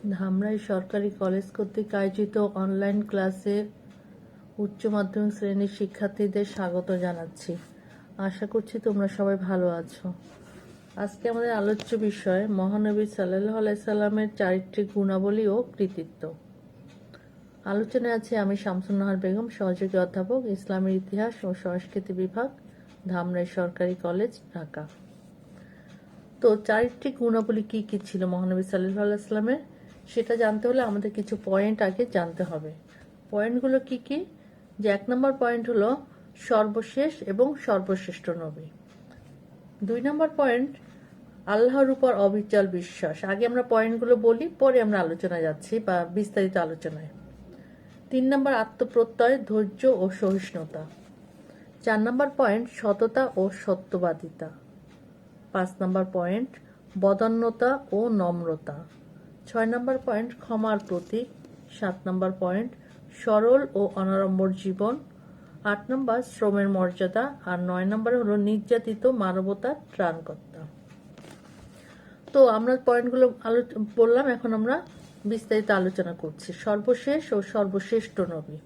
ধামরাই সরকারি কলেজ কর্তৃক আয়োজিত অনলাইন ক্লাসে উচ্চ মাধ্যমিক শ্রেণীর শিক্ষার্থীদের স্বাগত জানাচ্ছি। আশা করছি তোমরা সবাই ভালো আছো। আজকে আমাদের আলোচ্য বিষয় মহানবী সাল্লাল্লাহু আলাইহি সাল্লামের চারিত্রিক গুণাবলী ও কৃতিত্ব। আলোচনায় আছে আমি শামসুন নাহার বেগম, সহযোগী অধ্যাপক, ইসলামের ইতিহাস ও সংস্কৃতি বিভাগ, ধামরাই সরকারি কলেজ, ঢাকা। তো চারিত্রিক গুণাবলী কি কি ছিল মহানবী সাল্লাল্লাহু আলাইহি সাল্লামের, সেটা জানতে হলে আমাদের কিছু পয়েন্ট আগে জানতে হবে। পয়েন্টগুলো কি কি? যে 1 নম্বর পয়েন্ট হলো সর্বশেষ এবং সর্বশ্রেষ্ঠ নবী। 2 নম্বর পয়েন্ট আল্লাহর উপর অবিচল বিশ্বাস। আগে আমরা পয়েন্টগুলো বলি, পরে আমরা আলোচনায় যাচ্ছি বা বিস্তারিত আলোচনায়। 3 নম্বর আত্মপ্রত্যয়, ধৈর্য ও সহিষ্ণুতা। 4 নম্বর পয়েন্ট সততা ও সত্যবাদিতা। 5 নম্বর পয়েন্ট বদান্যতা ও নম্রতা। 6 নম্বর পয়েন্ট ক্ষমার প্রতীক। 7 নম্বর পয়েন্ট সরল ও অনাড়ম্বর জীবন। 8 নম্বর শ্রমের মর্যাদা। আর 9 নম্বরে হলো নির্যাতিত মানবতার ত্রাণকর্তা। তো আমরা পয়েন্টগুলো বললাম, এখন আমরা বিস্তারিত আলোচনা করছি। সর্বশেষ ও সর্বশ্রেষ্ঠ নবী।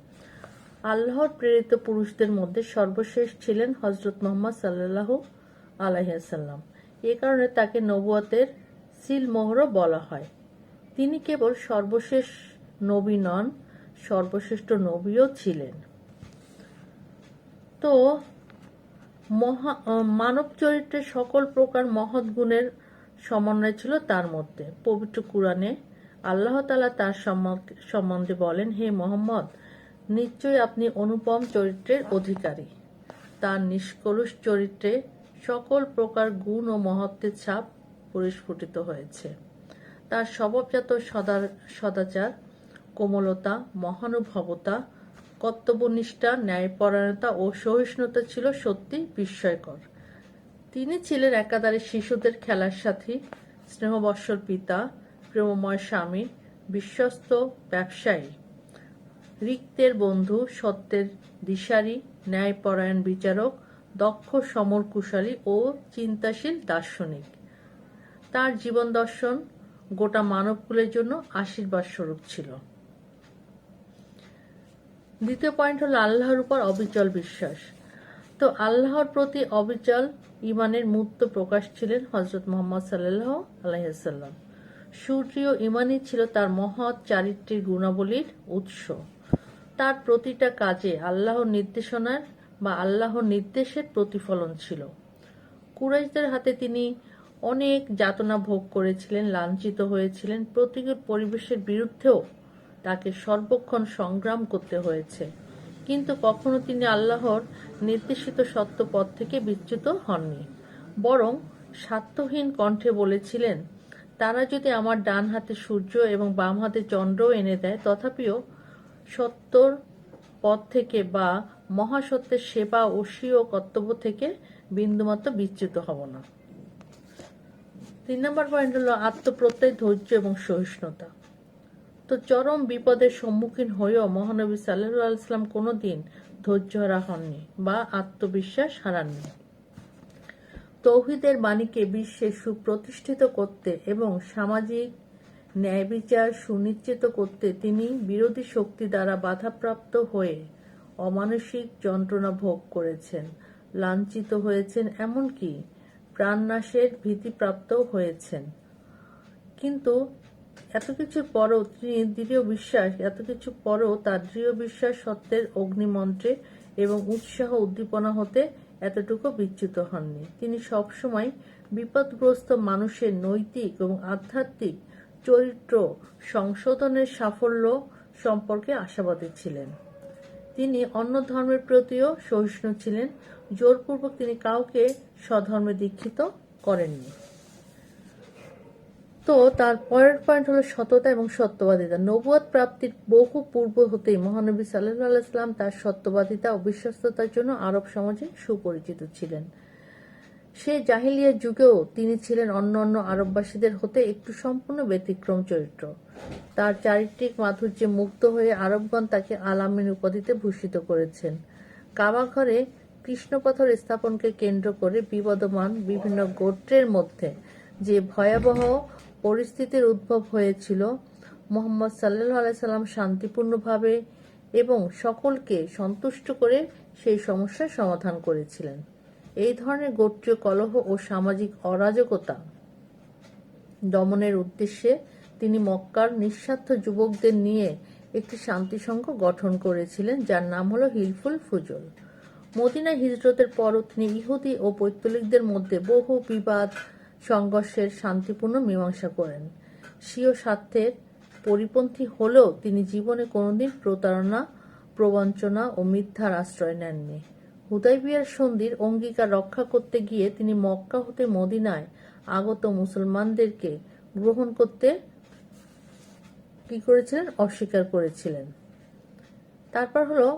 আল্লাহর প্রেরিত পুরুষদের মধ্যে সর্বশেষ ছিলেন হযরত মুহাম্মদ সাল্লাল্লাহু আলাইহি ওয়াসাল্লাম। এ কারণে তাকে নবুয়তের সিলমোহরও বলা হয়। তিনি কেবল সর্বশেষ নবী নন, সর্বশ্রেষ্ঠ নবীও ছিলেন। তো মানব চরিত্রের সকল প্রকার মহৎ গুণের সমন্বয় ছিল তার মধ্যে। পবিত্র কুরআনে আল্লাহ তাআলা তার সম্বন্ধে বলেন, হে মুহাম্মদ, নিশ্চয়ই আপনি অনুপম চরিত্রের অধিকারী। তার নিষ্কলুষ চরিত্রে সকল প্রকার গুণ ও মহত্বের ছাপ পরিস্ফুটিত হয়েছে। তার স্বভাবজাত সদাচার, কোমলতা, মহানুভবতা, কর্তব্যনিষ্ঠা, ন্যায়পরায়ণতা ও সহিষ্ণুতা ছিল সত্যি বিস্ময়কর। তিনি ছিলেন একাধারে শিশুদের খেলার সাথী, স্নেহবৎসল পিতা, প্রেমময় স্বামী, বিশ্বস্ত ব্যবসায়ী, রিক্তের বন্ধু, সত্যের দিশারি, ন্যায়পরায়ণ বিচারক, দক্ষ সমরকুশলী ও চিন্তাশীল দার্শনিক। তার জীবন দর্শন গোটা মানবকুলের জন্য আশীর্বাদ স্বরূপ ছিল। দ্বিতীয় পয়েন্ট হলো আল্লাহর উপর অবিচল বিশ্বাস। তো আল্লাহর প্রতি অবিচল ইমানের মূর্ত প্রকাশ ছিলেন হযরত মুহাম্মদ সাল্লাল্লাহু আলাইহি ওয়াসাল্লাম। সুদৃঢ় ইমানই ছিল তার মহৎ চারিত্রিক গুণাবলীর উৎস। তার প্রতিটা কাজে আল্লাহর নির্দেশনার বা আল্লাহর নির্দেশের প্রতিফলন ছিল। কুরাইশদের হাতে তিনি অনেক যাতনা ভোগ করেছিলেন, লাঞ্ছিত হয়েছিলেন, প্রতিকূল পরিবেশের বিরুদ্ধেও তাকে সর্বক্ষণ সংগ্রাম করতে হয়েছে। কিন্তু কখনো তিনি আল্লাহর নির্দেশিত সত্য পথ থেকে বিচ্যুত হননি, বরং স্বার্থহীন কণ্ঠে বলেছিলেন, তারা যদি আমার ডান হাতে সূর্য এবং বাম হাতে চন্দ্র এনে দেয়, তথাপিও সত্যর পথ থেকে বা মহাসত্যের সেবা ও স্বীয় কর্তব্য থেকে বিন্দুমাত্র বিচ্যুত হব না। 3 নম্বর পয়েন্ট হলো আত্মপ্রত্যয়, ধৈর্য এবং সহিষ্ণুতা। তো চরম বিপদের সম্মুখীন হয়েও মহানবী সাল্লাল্লাহু আলাইহি ওয়াসাল্লাম কোনোদিন ধৈর্যহারা হননি বা আত্মবিশ্বাস হারাননি। তৌহিদের বাণীকে বিশ্বে সুপ্রতিষ্ঠিত করতে এবং সামাজিক ন্যায় বিচার সুনিশ্চিত করতে তিনি বিরোধী শক্তি দ্বারা বাধাপ্রাপ্ত হয়ে অমানসিক যন্ত্রণা ভোগ করেছেন, লাঞ্ছিত হয়েছেন, এমনকি প্রাণনাশের ভীতিপ্রাপ্ত হয়েছেন। কিন্তু এত কিছুর পরও তার দৃঢ় বিশ্বাস সত্যের অগ্নিমন্ত্রে এবং উৎসাহ উদ্দীপনা হতে এতটুকু বিচ্যুত হননি। তিনি সবসময় বিপদগ্রস্ত মানুষের নৈতিক এবং আধ্যাত্মিক চরিত্র সংশোধনের সাফল্য সম্পর্কে আশাবাদী ছিলেন। তিনি অন্য ধর্মের প্রতিও সহিষ্ণু ছিলেন। জোরপূর্বক তিনি কাউকে স্বধর্মে দীক্ষিত করেননি। তো তার পরের পয়েন্ট হলো সততা এবং সত্যবাদিতা। নবুয়ত প্রাপ্তির বহু পূর্ব হতেই মহানবী সাল্লাল্লাহু আলাইহি ওয়াসাল্লাম তার সত্যবাদিতা ও বিশ্বস্ততার জন্য আরব সমাজে সুপরিচিত ছিলেন। সে জাহিলিয়ার যুগেও তিনি ছিলেন অন্য আরববাসীদের হতে একটু সম্পূর্ণ ব্যতিক্রম চরিত্র। তার চারিত্রিক মাধুর্যে মুগ্ধ হয়ে আরবগণ তাকে আল-আমিন উপাধিতে ভূষিত করেছেন। কাবা ঘরে কৃষ্ণপাথর স্থাপনকে কেন্দ্র করে বিবদমান বিভিন্ন গোত্রের মধ্যে যে ভয়াবহ পরিস্থিতির উদ্ভব হয়েছিল, মুহাম্মদ সাল্লাল্লাহু আলাইহি সাল্লাম শান্তিপূর্ণভাবে এবং সকলকে সন্তুষ্ট করে সেই সমস্যার সমাধান করেছিলেন। এই ধরনের গোত্রীয় কলহ ও সামাজিক অরাজকতা দমনের উদ্দেশ্যে তিনি মক্কার নিঃস্বার্থ যুবকদের নিয়ে একটি শান্তিসংঘ গঠন করেছিলেন, যার নাম হল হিলফুল ফুজুল। মদিনায় হিজরতের পরও তিনি ইহুদি ও পৈতলিকদের মধ্যে বহু বিবাদ সংঘর্ষের শান্তিপূর্ণ মীমাংসা করেন। স্বীয় স্বার্থের পরিপন্থী হলেও তিনি জীবনে কোনোদিন প্রতারণা, প্রবঞ্চনা ও মিথ্যার আশ্রয় নেননি। হুদাইবিয়ার সন্ধির অঙ্গীকার রক্ষা করতে গিয়ে তিনি মক্কা হতে মদিনায় আগত মুসলমানদেরকে গ্রহণ করতে অস্বীকার করেছিলেন। তারপর হলো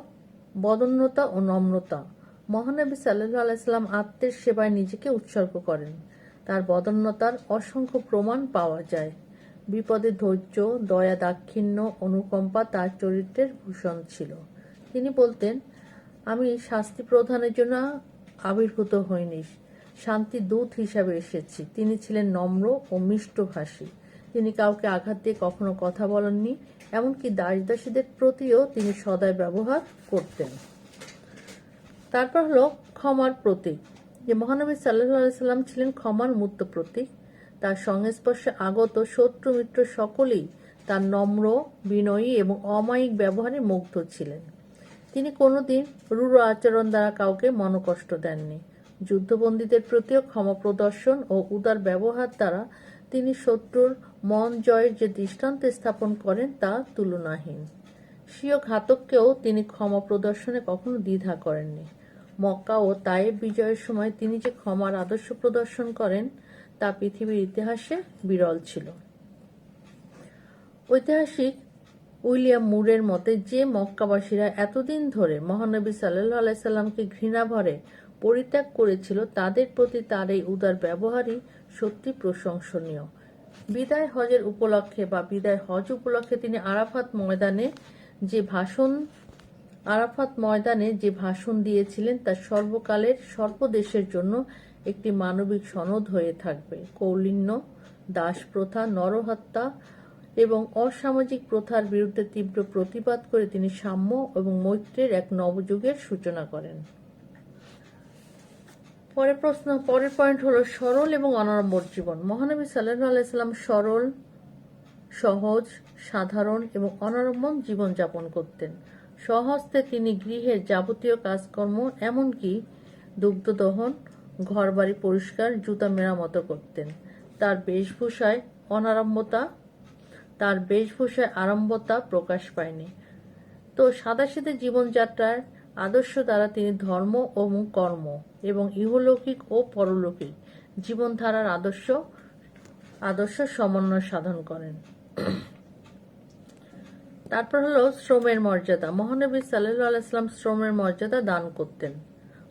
বদন্যতা ও নম্রতা। মহানবী সাল্লাল্লাহু আলাইহি সাল্লাম আত্মের সেবায় নিজেকে উৎসর্গ করেন। তার বদন্যতার অসংখ্য প্রমাণ পাওয়া যায়। বিপদে ধৈর্য, দয়া, দাক্ষিণ্য, অনুকম্পা তার চরিত্রের ভূষণ ছিল। তিনি বলতেন, আমি শাস্তি প্রদানের জন্য আবির্ভূত হইনি, শান্তি দূত হিসাবে এসেছি। তিনি ছিলেন নম্র ও মিষ্টভাষী। তিনি কাউকে আঘাত দিয়ে কখনো কথা বলেননি, এমনকি দাসদাসীদের প্রতিও তিনি সদয় ব্যবহার করতেন। তারপর হলো ক্ষমার প্রতীক। যে মহানবী সাল্লাল্লাহু আলাইহি সাল্লাম ছিলেন ক্ষমার মূর্ত প্রতীক। তার সংস্পর্শে আগত শত্রু মিত্র সকলেই তার নম্র, বিনয়ী এবং অমায়িক ব্যবহারে মুগ্ধ ছিলেন। তিনি কোনোদিন রূঢ় আচরণ দ্বারা কাউকে মনোকষ্ট দেননি। যুদ্ধবন্দীদের প্রতিও ক্ষমা প্রদর্শন ও উদার ব্যবহার দ্বারা তিনি শত্রুর মন জয়ের যে দৃষ্টান্ত স্থাপন করেন তা তুলনাহীন। স্বীয় ঘাতককেও তিনি ক্ষমা প্রদর্শনে কখনো দ্বিধা করেননি। মক্কা ও তায়েব বিজয়ের সময় তিনি যে ক্ষমার আদর্শ প্রদর্শন করেন তা পৃথিবীর ইতিহাসে বিরল ছিল। ঐতিহাসিক উইলিয়াম মুরের মতে, যে মক্কাবাসীরা এতদিন ধরে মহানবী সাল্লাল্লাহু আলাইহি সাল্লামকে ঘৃণা ভরে পরিত্যাগ করেছিল, তাদের প্রতি তার এই উদার ব্যবহারই সত্যি প্রশংসনীয়। বিদায় হজের উপলক্ষে বা বিদায় হজ উপলক্ষে তিনি আরাফাত ময়দানে যে ভাষণ দিয়েছিলেন তা সর্বকালের সর্বদেশের জন্য একটি মানবিক সনদ হয়ে থাকবে। কৌলিন্য, দাস প্রথা, নরহত্যা এবং অসামাজিক প্রথার বিরুদ্ধে তীব্র প্রতিবাদ করে তিনি সাম্য এবং মৈত্রের এক নবযুগের সূচনা করেন। পরের পয়েন্ট হলো সরল এবং অনাড়ম্বর জীবন। মহানবী সাল্লাল্লাহু আলাইহি সাল্লাম সরল, সহজ, সাধারণ এবং অনাড়ম্বর জীবন যাপন করতেন। স্বহস্তে তিনি গৃহের যাবতীয় কাজকর্ম, এমনকি দুগ্ধ দহন, ঘরবাড়ি পরিষ্কার, জুতা মেরামত করতেন। তার বেশভূষায় আড়ম্বরতা প্রকাশ পায়নি। তো সাদাসিধে জীবনযাত্রার আদর্শ দ্বারা তিনি ধর্ম ও কর্ম এবং ইহলৌকিক ও পরলৌকিক জীবনধারার আদর্শ সমন্বয় সাধন করেন। তারপর হলো শ্রমের মর্যাদা। মহানবী সাল্লাল্লাহু আলাইহি সাল্লাম শ্রমের মর্যাদা দান করতেন,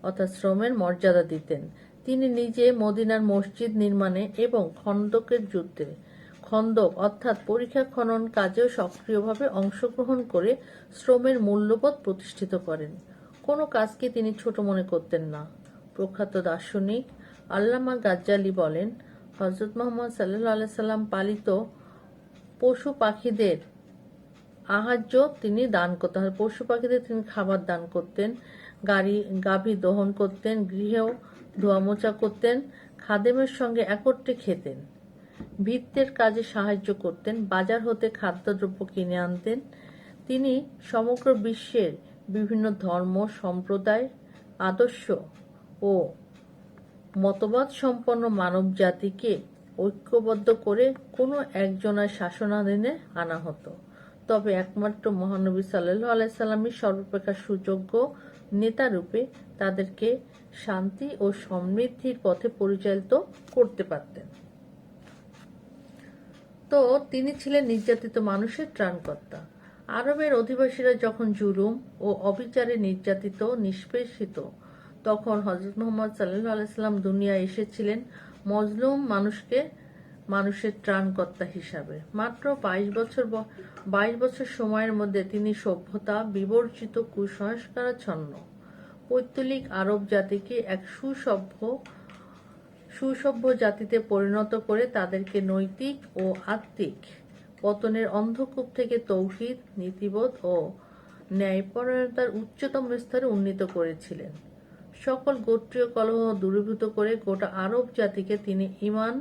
অর্থাৎ শ্রমের মর্যাদা দিতেন। তিনি নিজে মদিনার মসজিদ নির্মাণে এবং খন্দক অর্থাৎ পরিখা খনন কাজেও সক্রিয়ভাবে অংশগ্রহণ করে শ্রমের মূল্যবোধ প্রতিষ্ঠিত করেন। কোনো কাজকে তিনি ছোট মনে করতেন না। প্রখ্যাত দার্শনিক আল্লামা গাজ্জালি বলেন, হযরত মুহাম্মদ সাল্লাল্লাহু আলাইহি সাল্লাম পালিত পশু পাখিদের আহার্য তিনি দান করতেন, পশু পাখিদের তিনি খাবার দান করতেন, গাভী দহন করতেন, গৃহেও ধোয়া মোছা করতেন, খাদেমের সঙ্গে একত্রে খেতেন, ভৃত্যের কাজে সাহায্য করতেন, বাজার হতে খাদ্যদ্রব্য কিনে আনতেন। তিনি সমগ্র বিশ্বের বিভিন্ন ধর্ম, সম্প্রদায়, আদর্শ ও মতবাদ সম্পন্ন মানব জাতিকে ঐক্যবদ্ধ করে কোনো একজনের শাসনাধীনে আনা হতো। তবে একমাত্র মহানবী সাল্লাল্লাহু আলাইহি সাল্লামই সর্বাপেক্ষা সুযোগ্য নেতারূপে তাদেরকে শান্তি ও সমৃদ্ধির পথে পরিচালিত করতে পারতেন। তো তিনি ছিলেন নির্যাতিত মানুষের ত্রাণকর্তা। আরবের অধিবাসীরা যখন জুলুম ও অবিচারে নির্যাতিত, নিষ্পেষিত, তখন হযরত মুহাম্মদ সাল্লাল্লাহু আলাইহি সাল্লাম দুনিয়ায় এসেছিলেন মজলুম মানুষের ত্রাণকর্তা হিসাবে। মাত্র 22 বছর সময়ের মধ্যে তিনি সভ্যতা বিবর্জিত, কুসংস্কারাচ্ছন্ন পৈতলিক আরব জাতিকে এক সুসভ্য জাতিতে পরিণত করে তাদেরকে নৈতিক ও আত্মিক পতনের অন্ধকূপ থেকে তৌহিদ, নীতিবোধ ও ন্যায়পরায়ণতার উচ্চতম স্তরে উন্নীত করেছিলেন। সকল গোত্রীয় কলহ দূরীভূত করে গোটা আরব জাতিকে তিনি ঈমান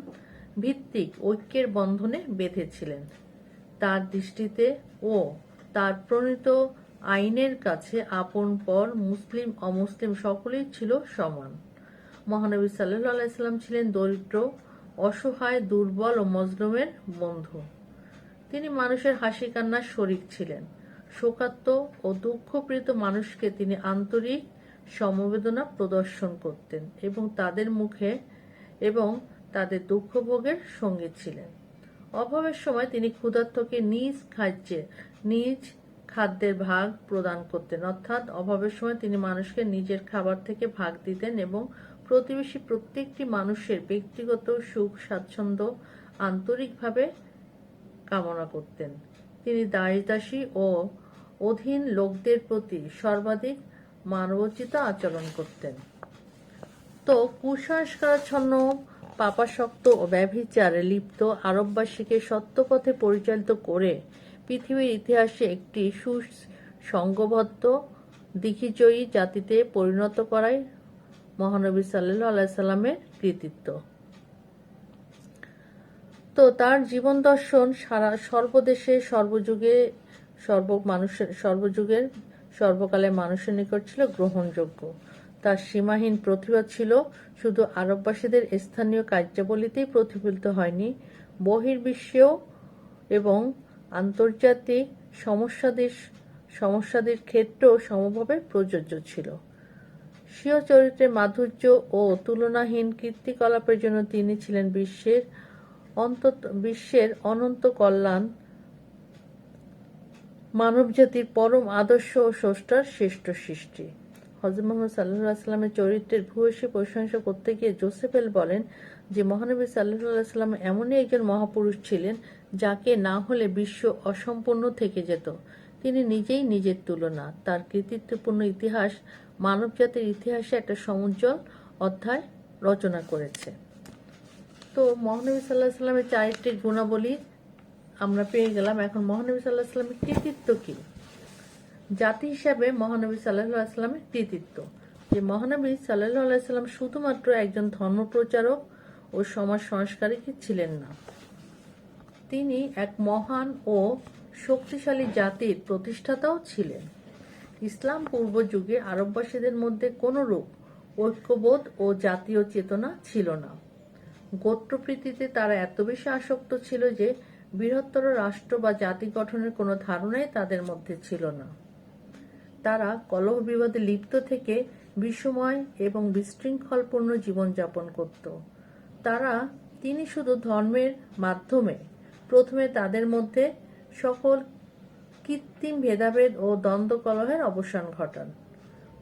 ভিত্তিক ঐক্যের বন্ধনে বেঁধেছিলেন। তার দৃষ্টিতে ও তার প্রণীত আইনের কাছে আপন পর, মুসলিম অমুসলিম সকলেই ছিল সমান। মহানবী সাল্লাল্লাহু আলাইহি সাল্লাম ছিলেন দরিদ্র, অসহায়, দুর্বল ও মজলুমের বন্ধু। তিনি মানুষের হাসি কান্নার শরিক ছিলেন। শোকার্ত ও দুঃখপ্রীত মানুষকে তিনি আন্তরিক সমবেদনা প্রদর্শন করতেন এবং তাদের মুখে এবং তাদের দুঃখভোগের সঙ্গী ছিলেন। অভাবের সময় তিনি ক্ষুধার্তকে নিজ খাদ্যের ভাগ প্রদান করতেন, অর্থাৎ অভাবের সময় তিনি মানুষকে নিজের খাবার থেকে ভাগ দিতেন এবং প্রতিবেশী প্রত্যেকটি মানুষের ব্যক্তিগত সুখ স্বাচ্ছন্দ্য আন্তরিকভাবে কামনা করতেন। তিনি দাসী ও অধীন লোকদের প্রতি সর্বাধিক মানবোচিত আচরণ করতেন। তো কুসংস্কারাচ্ছন্ন, পাপাসক্ত ও ব্যভিচারে লিপ্ত আরববাসীকে সত্যপথে পরিচালিত করে পৃথিবীর ইতিহাসে একটি সুসংঘবদ্ধ দিঘিজয়ী জাতিতে পরিণত করাই মহানবী সাল্লাল্লাহু আলাইহি সাল্লামের কৃতিত্ব। তো তার জীবন দর্শন সারা সর্বদেশে, সর্বযুগের সর্বকালের মানুষের নিকট ছিল গ্রহণযোগ্য। তার সীমাহীন প্রতিভা ছিল শুধু আরববাসীদের স্থানীয় কার্যাবলীতেই প্রতিফলিত হয়নি, বহির্বিশ্বেও এবং আন্তর্জাতিক সমস্যাদের ক্ষেত্রেও সমভাবে প্রযোজ্য ছিল। স্বীয় চরিত্রের মাধুর্য ও তুলনাহীন কীর্তিকলাপের জন্য তিনি ছিলেন বিশ্বের অনন্ত কল্যাণ, মানবজাতির পরম আদর্শ ও স্রষ্টার শ্রেষ্ঠ সৃষ্টি। হযরত মুহাম্মদ সাল্লাল্লাহু আলাইহি সাল্লামের চরিত্রের ভূয়সী প্রশংসা করতে গিয়ে জোসেফেল বলেন যে মহানবী সাল্লাল্লাহু আলাইহি সাল্লাম এমনই একজন মহাপুরুষ ছিলেন যাকে না হলে বিশ্ব অসম্পূর্ণ থেকে যেত। তিনি নিজেই নিজের তুলনা। তার কৃতিত্বপূর্ণ ইতিহাস মানবজাতির ইতিহাসে একটা সমুজ্জ্বল অধ্যায় রচনা করেছে। তো মহানবী সাল্লাল্লাহু আলাইহি সাল্লামের চারিত্রিক গুণাবলী আমরা পেয়ে গেলাম। এখন মহানবী সাল্লাল্লাহু আলাইহি সাল্লামের কৃতিত্ব কি? জাতি হিসাবে মহানবী সাল্লাল্লাহু আলাইহি সাল্লামের কৃতিত্ব যে মহানবী সাল্লাল্লাহু আলাইহি সাল্লাম শুধুমাত্র একজন ধর্মপ্রচারক ও সমাজ সংস্কারক ছিলেন না, তিনি এক মহান ও শক্তিশালী জাতির প্রতিষ্ঠাতাও ছিলেন। ইসলাম পূর্ব যুগে আরববাসীদের মধ্যে কোনরূপ ঐক্যবোধ ও জাতীয় চেতনা ছিল না। গোত্রপ্রীতিতে তারা এত বেশি আসক্ত ছিল যে বৃহত্তর রাষ্ট্র বা জাতি গঠনের কোনো ধারণাই তাদের মধ্যে ছিল না। তারা কলহ বিবাদে লিপ্ত থেকে বিষময় এবং বিশৃঙ্খলপূর্ণ জীবনযাপন করত। তিনি শুধু ধর্মের মাধ্যমে প্রথমে তাদের মধ্যে সকল কৃত্রিম ভেদাভেদ ও দ্বন্দ্ব কলহের অবসান ঘটান।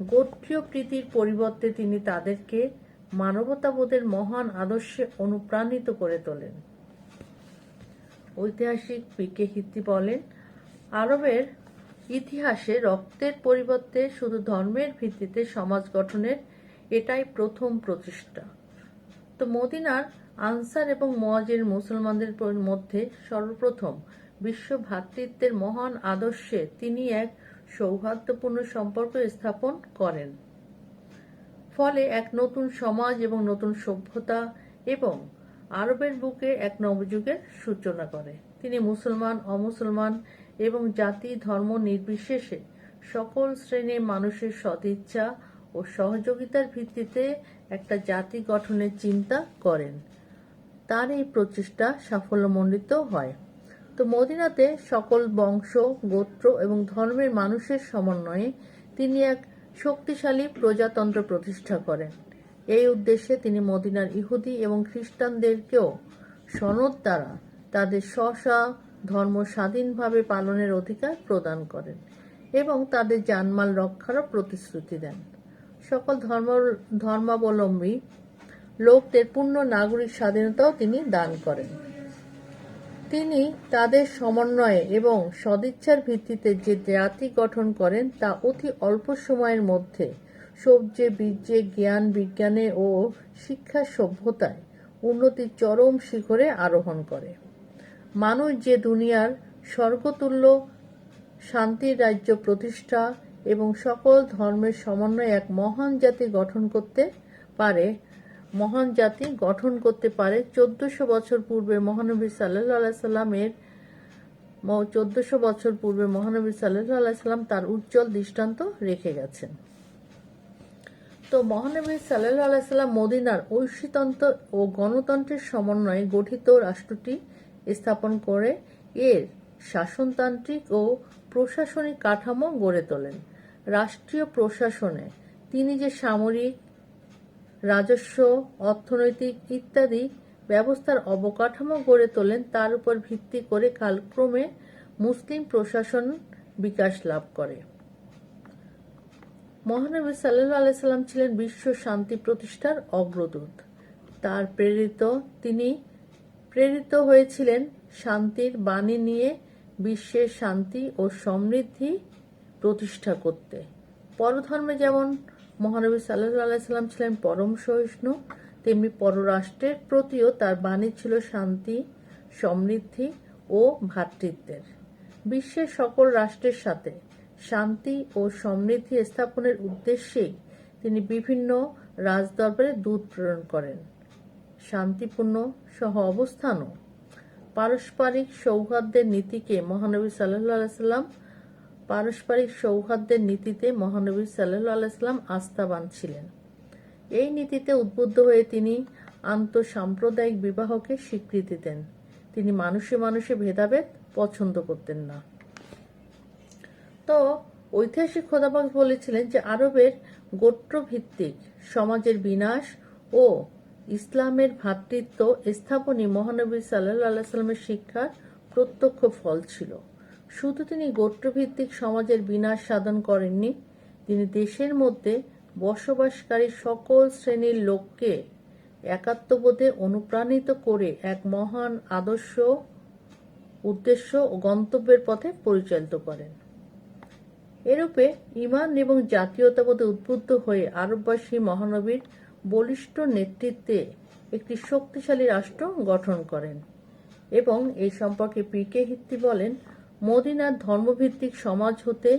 গোত্রীয় প্রীতির পরিবর্তে তিনি তাদেরকে মানবতাবোধের মহান আদর্শে অনুপ্রাণিত করে তোলেন। ঐতিহাসিক পি.কে. হিত্তি বলেন, আরবের ইতিহাসে রক্তের পরিবর্তে শুধু ধর্মের ভিত্তিতে সমাজ গঠনের এটাই প্রথম প্রচেষ্টা। তো মদিনার আনসার এবং মুহাজির মুসলমানদের মধ্যে সর্বপ্রথম বিশ্ব ভ্রাতৃত্বের মহান আদর্শে তিনি এক সৌহার্দ্যপূর্ণ সম্পর্ক স্থাপন করেন। ফলে এক নতুন সমাজ এবং নতুন সভ্যতা এবং আরবের বুকে এক নবযুগের সূচনা করে। তিনি মুসলমান, অমুসলমান এবং জাতি ধর্ম নির্বিশেষে সকল শ্রেণীর মানুষের সদিচ্ছা ও সহযোগিতার ভিত্তিতে একটা জাতি গঠনের চিন্তা করেন। তার এই প্রচেষ্টা সাফল্যমণ্ডিত হয়। তো মদিনাতে সকল বংশ, গোত্র এবং ধর্মের মানুষের সমন্বয়ে তিনি এক শক্তিশালী প্রজাতন্ত্র প্রতিষ্ঠা করেন। এই উদ্দেশ্যে তিনি মদিনার ইহুদি এবং খ্রিস্টানদেরকেও সনদ দ্বারা তাদের স্ব ধর্ম স্বাধীনভাবে পালনের অধিকার প্রদান করেন এবং তাদের জানমাল রক্ষারও প্রতিশ্রুতি দেন। সকল ধর্মাবলম্বী লোকদের পূর্ণ নাগরিক স্বাধীনতাও তিনি দান করেন। তিনি তাদের সমন্বয়ে এবং সদিচ্ছার ভিত্তিতে যে জাতি গঠন করেন তা অতি অল্প সময়ের মধ্যে সবজে বীর্যে, জ্ঞান বিজ্ঞানে ও শিক্ষা সভ্যতায় উন্নতির চরম শিখরে আরোহণ করে। মানুষ যে দুনিয়ার স্বর্গতুল্য শান্তির রাজ্য প্রতিষ্ঠা এবং সকল ধর্মের সমন্বয়ে এক মহান জাতি গঠন করতে পারে 1400 বছর পূর্বে মহানবী সাল্লাল্লাহু আলাইহি সাল্লামের 1400 বছর পূর্বে মহানবী সাল্লাল্লাহু আলাইহি সাল্লাম তার উজ্জ্বল দৃষ্টান্ত রেখে গেছেন। তো মহানবী সাল্লাল্লাহু আলাইহি সাল্লাম মদিনার ঐশীতন্ত্র ও গণতন্ত্রের সমন্বয়ে গঠিত রাষ্ট্রটি স্থাপন করে এর শাসনতান্ত্রিক ও প্রশাসনিক কাঠামো গড়ে তোলেন। রাষ্ট্রীয় প্রশাসনে তিনি যে সামরিক, রাজস্ব, অর্থনৈতিক ইত্যাদি ব্যবস্থার অবকাঠামো গড়ে তোলেন তার উপর ভিত্তি করে কালক্রমে মুসলিম প্রশাসন বিকাশ লাভ করে। মহানবী সাল্লাল্লাহু আলাইহি সাল্লাম ছিলেন বিশ্ব শান্তি প্রতিষ্ঠার অগ্রদূত। তিনি প্রেরিত হয়েছিলেন শান্তির বাণী নিয়ে বিশ্বের শান্তি ও সমৃদ্ধি প্রতিষ্ঠা করতে। পরধর্মে যেমন মহানবী সাল্লাল্লাহু আলাইহি সাল্লাম ছিলেন পরম সহিষ্ণু, তেমনি পররাষ্ট্রের প্রতিও তার বাণী ছিল শান্তি, সমৃদ্ধি ও ভ্রাতৃত্বের। বিশ্বের সকল রাষ্ট্রের সাথে শান্তি ও সমৃদ্ধি স্থাপনের উদ্দেশ্যেই তিনি বিভিন্ন রাজদরবারে দূত প্রেরণ করেন। শান্তিপূর্ণ সহ অবস্থানও পারস্পরিক সৌহার্দ্যের নীতিতে মহানবী সাল্লাল্লাহু আলাইহি সাল্লাম আস্থাবান ছিলেন। এই নীতিতে উদ্বুদ্ধ হয়ে তিনি আন্তঃসাম্প্রদায়িক বিবাহকে স্বীকৃতি দেন। তিনি মানুষে মানুষে ভেদাভেদ পছন্দ করতেন না। তো ঐতিহাসিক খোদাবক্ত বলেছিলেন যে আরবের গোত্রভিত্তিক সমাজের বিনাশ ও ইসলামের ভ্রাতৃত্ব স্থাপনই মহানবী সাল্লাল্লাহু আলাইহি সাল্লামের শিক্ষার প্রত্যক্ষ ফল ছিল। শুধু তিনি গোত্রভিত্তিক সমাজের বিনাশ সাধন করেননি, তিনি দেশের মধ্যে বসবাসকারী সকল শ্রেণীর লোককে একাত্মবোধে অনুপ্রাণিত করে এক মহান আদর্শ, উদ্দেশ্য ও গন্তব্যের পথে পরিচালিত করেন। এরূপে ঈমান এবং জাতীয়তাবোধে উদ্বুদ্ধ হয়ে আরববাসী মহানবীর বলিষ্ঠ নেতৃত্বে একটি শক্তিশালী রাষ্ট্র গঠন করেন এবং এই সম্পর্কে পি.কে. হিত্তি বলেন, মদিনার ধর্মভিত্তিক সমাজ হতে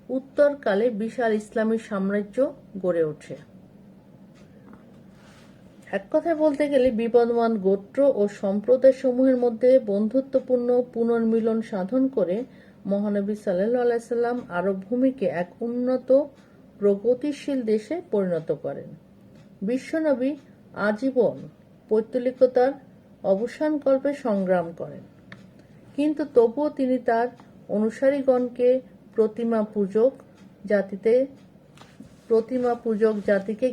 উত্তরকালে বিশাল ইসলামী সাম্রাজ্য গড়ে ওঠে। এক কথায় বলতে গেলে বিবদমান গোত্র ও সম্প্রদায় সমূহের মধ্যে বন্ধুত্বপূর্ণ পুনর্মিলন সাধন করে মহানবী সাল্লাল্লাহু আলাইহি সাল্লাম আরব ভূমিকে এক উন্নত প্রগতিশীল দেশে পরিণত করেন। বিশ্বনবী আজীবন পৌত্তলিকতার অবসানকল্পে সংগ্রাম করেন, কিন্তু তবুও তিনি তার অনুসারীগণকে প্রতিমা পূজক জাতিকে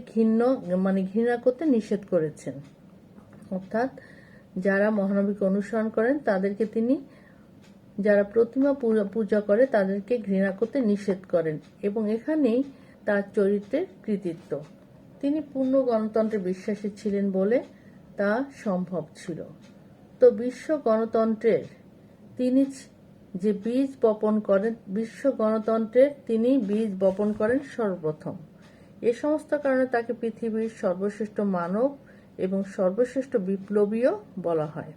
ঘৃণা করতে নিষেধ করেছেন। অর্থাৎ যারা মহানবীকে অনুসরণ করেন তাদেরকে তিনি, যারা প্রতিমা পূজা করে তাদেরকে ঘৃণা করতে নিষেধ করেন এবং এখানেই তার চরিত্রের কৃতিত্ব। তিনি পূর্ণ গণতন্ত্রে বিশ্বাসী ছিলেন বলে তা সম্ভব ছিল। তো বিশ্ব গণতন্ত্রের তিনি বীজ বপন করেন সর্বপ্রথম। এ সমস্ত কারণে তাকে পৃথিবীর সর্বশ্রেষ্ঠ মানব এবং সর্বশ্রেষ্ঠ বিপ্লবীও বলা হয়।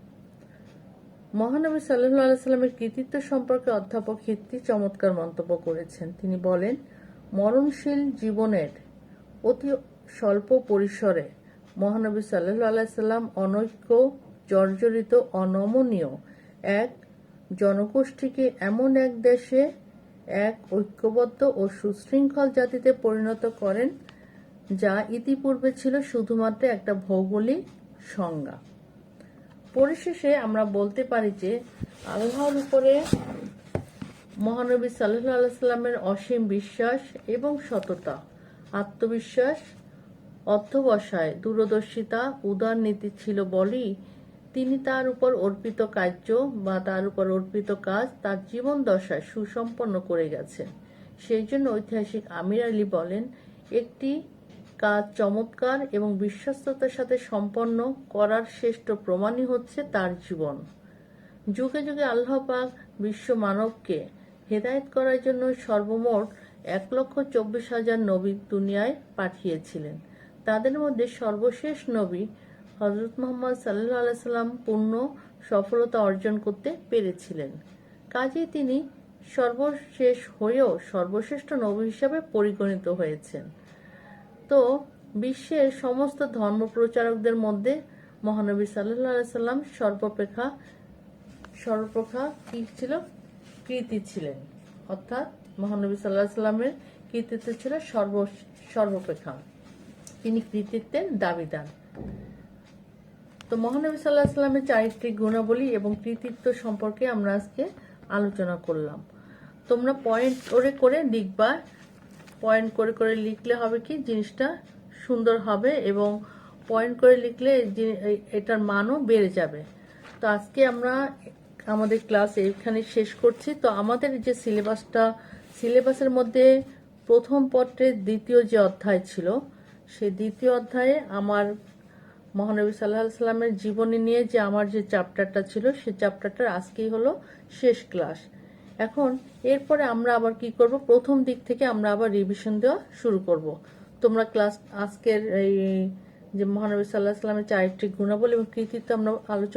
মহানবী সাল্লাল্লাহু আলাইহি সাল্লামের কৃতিত্ব সম্পর্কে অধ্যাপক হিত্তি চমৎকার মন্তব্য করেছেন। তিনি বলেন, মরণশীল জীবনের অতি স্বল্প পরিসরে মহানবী সাল্লাল্লাহু আলাইহি সাল্লাম অনৈক্য জর্জরিত অনমনীয় এক জনগোষ্ঠীকে এমন এক দেশে এক ঐক্যবদ্ধ ও সুশৃঙ্খল জাতিতে পরিণত করেন যা ইতিপূর্বে ছিল শুধুমাত্র একটা ভৌগোলিক সংজ্ঞা। পরিশেষে আমরা বলতে পারি যে আল্লাহর উপরে মহানবী সাল্লাল্লাহু আলাইহি সাল্লামের অসীম বিশ্বাস এবং সততা, আত্মবিশ্বাস, অধ্যবসায়, দূরদর্শিতা, উদার নীতি ছিল বলেই তিনি তার উপর অর্পিত কাজ তার জীবন দশায় সুসম্পন্ন করে গেছেন। সেই জন্য ঐতিহাসিক আমির আলী বলেন, একটি কাজ চমৎকার এবং বিশ্বস্ততার সাথে সম্পন্ন করার শ্রেষ্ঠ প্রমাণই হচ্ছে তার জীবন। যুগে যুগে আল্লাহ পাক বিশ্ব মানবকে হেদায়েত করার জন্য সর্বমোট 1,24,000 নবী দুনিয়ায় পাঠিয়েছিলেন। তাদের মধ্যে সর্বশেষ নবী হযরত মুহাম্মদ সাল্লাল্লাহু আলাইহি সাল্লাম পূর্ণ সফলতা অর্জন করতে পেরেছিলেন। কাজেই তিনি সর্বশেষ হয়েও সর্বশ্রেষ্ঠ নবী হিসাবে পরিগণিত হয়েছেন। তো বিশ্বের সমস্ত ধর্ম প্রচারকদের মধ্যে মহানবী সাল্লাল্লাহু আলাইহি সাল্লাম সর্বাপেক্ষা কি ছিল? কৃতি ছিলেন। অর্থাৎ মহানবী সাল্লাল্লাহু আলাইহি সাল্লামের কৃতিত্ব ছিল সর্বাপেক্ষা। তিনি কৃতিত্বের দাবিদার। তো মহানবী সাল্লাল্লাহু আলাইহি সাল্লামের চারিত্রিক গুণাবলী এবং কৃতিত্ব সম্পর্কে আমরা আজকে আলোচনা করলাম। তোমরা পয়েন্ট করে করে লিখবা। পয়েন্ট করে করে লিখলে হবে কি জিনিসটা সুন্দর হবে, এবং পয়েন্ট করে লিখলে এটার মানও বেড়ে যাবে। তো আজকে আমরা আমাদের ক্লাস এখানে শেষ করছি। তো আমাদের যে সিলেবাসের মধ্যে প্রথম পত্রের দ্বিতীয় যে অধ্যায় ছিল, সেই দ্বিতীয় অধ্যায়ে আমার মহানবী সাল্লাল্লাহু আলাইহি সাল্লামের জীবনী নিয়ে যে আমার যে চ্যাপ্টারটা ছিল, সেই চ্যাপ্টারটার আজকেই হলো শেষ ক্লাস। এখন এরপরে আমরা আবার কি করব, প্রথম দিক থেকে আমরা আবার রিভিশন দেওয়া শুরু করব। তোমরা ক্লাস আজকের এই যে মহানবী সাল্লাল্লাহু আলাইহি সাল্লামের চারিত্রিক গুণাবলী এবং কৃতিত্ব আমরা আলোচনা